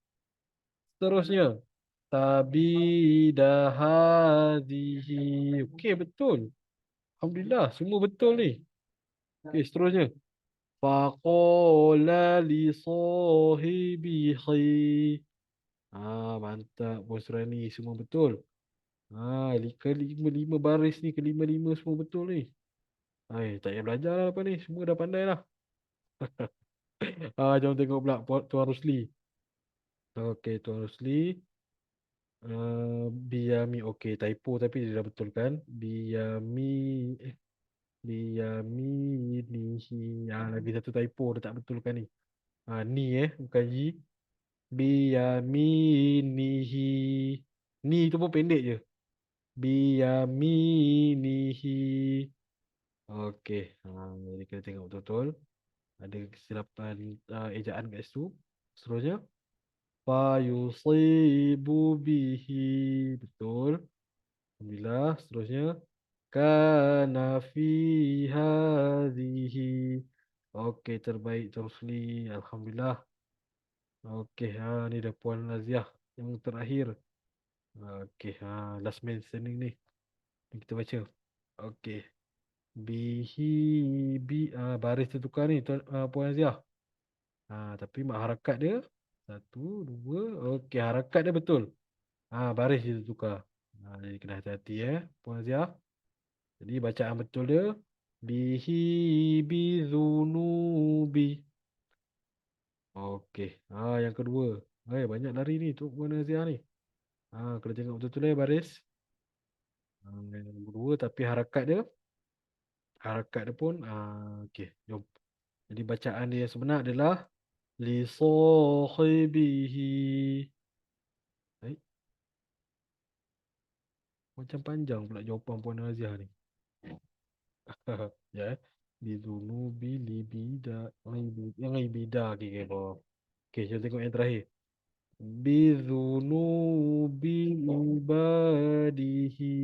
Seterusnya. Tabidahadihi. Okey, betul. Alhamdulillah. Semua betul ni. Okey, seterusnya. Faqala li sahibihi. Mantap. Puan Surani. Semua betul. Kelima-lima baris ni. Kelima-lima semua betul ni. Tak payah belajar lah lepas ni. Semua dah pandai lah. Jom tengok pula Tuan Rusli. Okey, Tuan Rusli. Biyami. Okey, typo tapi dia dah betul kan? Biyami. Biyaminihi. Lagi satu typo dia tak betul kan ni? Ni bukan yi. Biyaminihi. Ni tu pun pendek je. Biyaminihi. Okey. Jadi kita tengok betul-betul. Ada kesilapan ejaan kat situ. Seterusnya. Fayusibu bihi. Betul. Alhamdulillah. Seterusnya. Kana fi hadhihi. Okey, terbaik Rusli. Alhamdulillah. Okey, ni dah Puan Naziah yang terakhir. Okey, last mentioning ni. Ni kita baca. Okey. Bihi baris tertukar ni tuan Puan Aziah. Tapi mak harakat dia satu, dua. Okey, harakat dia betul. Baris dia tertukar. Jadi kena hati-hati Puan Aziah. Jadi bacaan betul dia bihi bizunubi. Okey. Yang kedua. Banyak lari ni tu Puan Aziah ni. Kena tengok betul-betul baris. Yang kedua tapi harakat dia pun okey, jom. Jadi bacaan dia yang sebenar adalah li sahibihi. Baik, macam panjang pula jawapan Puan Aziah ni. Ya. Bizunubi libida yang ibida okey okey bawah. Okey, jom tengok yang terakhir. Bizunubi ibadihi.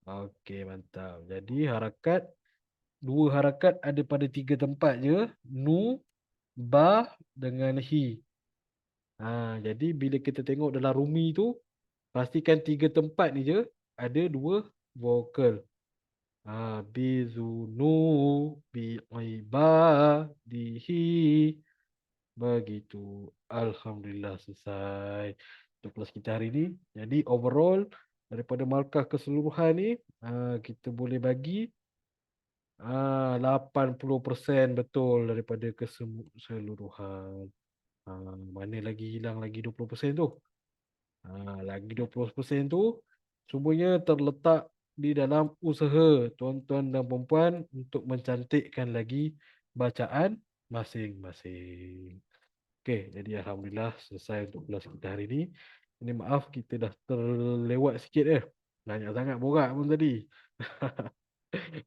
Okey, mantap. Jadi dua harakat ada pada tiga tempat je. Nu, ba dengan hi. Jadi bila kita tengok dalam rumi tu, pastikan tiga tempat ni je ada dua vokal. Bizunu, bi'ibadihi. Begitu. Alhamdulillah selesai untuk kelas kita hari ni. Jadi overall daripada markah keseluruhan ni, kita boleh bagi 80% betul daripada keseluruhan. Mana lagi hilang lagi 20% tu? Lagi 20% tu semuanya terletak di dalam usaha tuan-tuan dan puan untuk mencantikkan lagi bacaan masing-masing. Okey, jadi Alhamdulillah selesai untuk kelas kita hari ini. Ini maaf kita dah terlewat sikit Banyak sangat borak pun tadi.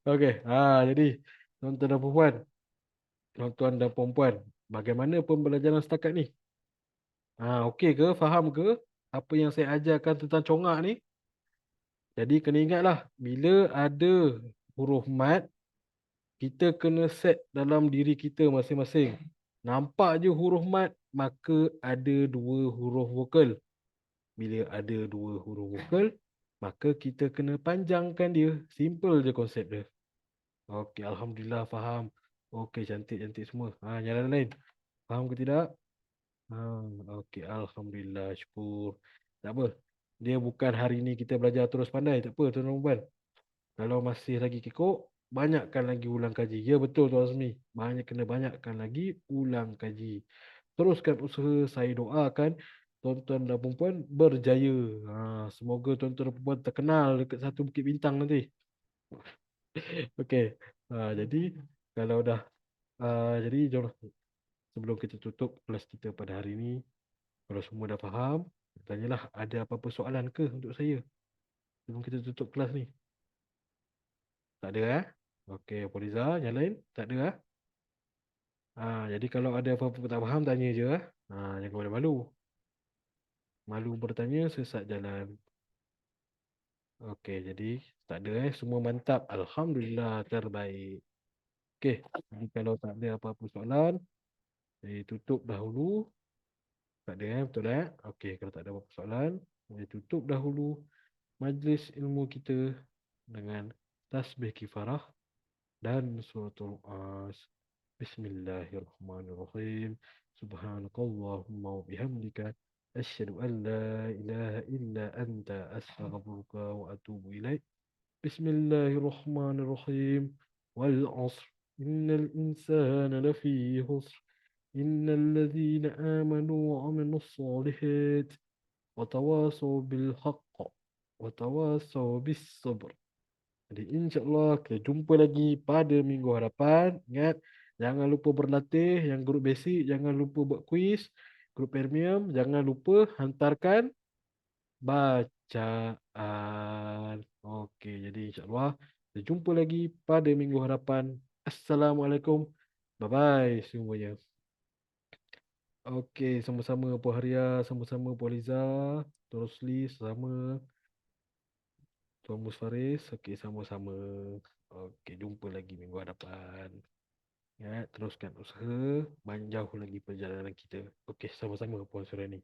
Okey, jadi tuan-tuan dan puan, bagaimana pembelajaran setakat ni? Okey ke? Faham ke? Apa yang saya ajarkan tentang congak ni? Jadi kena ingatlah, bila ada huruf mat, kita kena set dalam diri kita masing-masing. Nampak je huruf mat, maka ada dua huruf vokal. Bila ada dua huruf vokal, maka kita kena panjangkan dia. Simple je konsep dia. Okey, Alhamdulillah faham. Okey, cantik-cantik semua. Yang lain. Faham ke tidak? Okey, Alhamdulillah, syukur. Tak apa. Dia bukan hari ni kita belajar terus pandai. Tak apa, tuan-tuan puan. Kalau masih lagi kekok, banyakkan lagi ulang kaji. Ya betul Tuan Azmi. Kena banyakkan lagi ulang kaji. Teruskan usaha, saya doakan tuan-tuan dan perempuan berjaya. Semoga tuan-tuan dan perempuan terkenal dekat satu Bukit Bintang nanti. Okey. Jadi kalau dah jadi jom sebelum kita tutup kelas kita pada hari ini, kalau semua dah faham, tanyalah ada apa-apa soalan ke untuk saya sebelum kita tutup kelas ni. Tak ada Okey, Poliza, yang lain? Tak ada jadi kalau ada apa-apa tak faham, tanya je jangan malu-malu. Malu bertanya, sesat jalan. Okey, jadi tak ada semua mantap. Alhamdulillah, terbaik. Okey, jadi kalau tak ada apa-apa soalan, saya tutup dahulu. Tak ada betul Okey, kalau tak ada apa-apa soalan, saya tutup dahulu majlis ilmu kita dengan tasbih kifarah dan suratul As. Bismillahirrahmanirrahim. Subhanakallahumma wa bihamdika asyhadu an la ilaha illa anta astaghfiruka wa atubu ilaik. Bismillahirrahmanirrahim. Wal 'asr. Innal insana lafi khusr. Innal ladzina amanu wa 'amilus solihat wa tawasaw bil haqq wa tawasaw bis sabr. Jadi insya-Allah kita jumpa lagi pada minggu hadapan. Ingat, jangan lupa berlatih yang grup basic, jangan lupa buat kuis, grup premium, jangan lupa hantarkan bacaan. Okey, jadi insya-Allah kita jumpa lagi pada minggu hadapan. Assalamualaikum. Bye bye semuanya. Okey, sama-sama Puan Haria, sama-sama Puan Liza, Tuan Rosli, sama Tuan Musfaris. Okey, sama-sama. Okey, jumpa lagi minggu hadapan. Ya, teruskan usaha, jauh lagi perjalanan kita. Okey, sama-sama Puan Surani.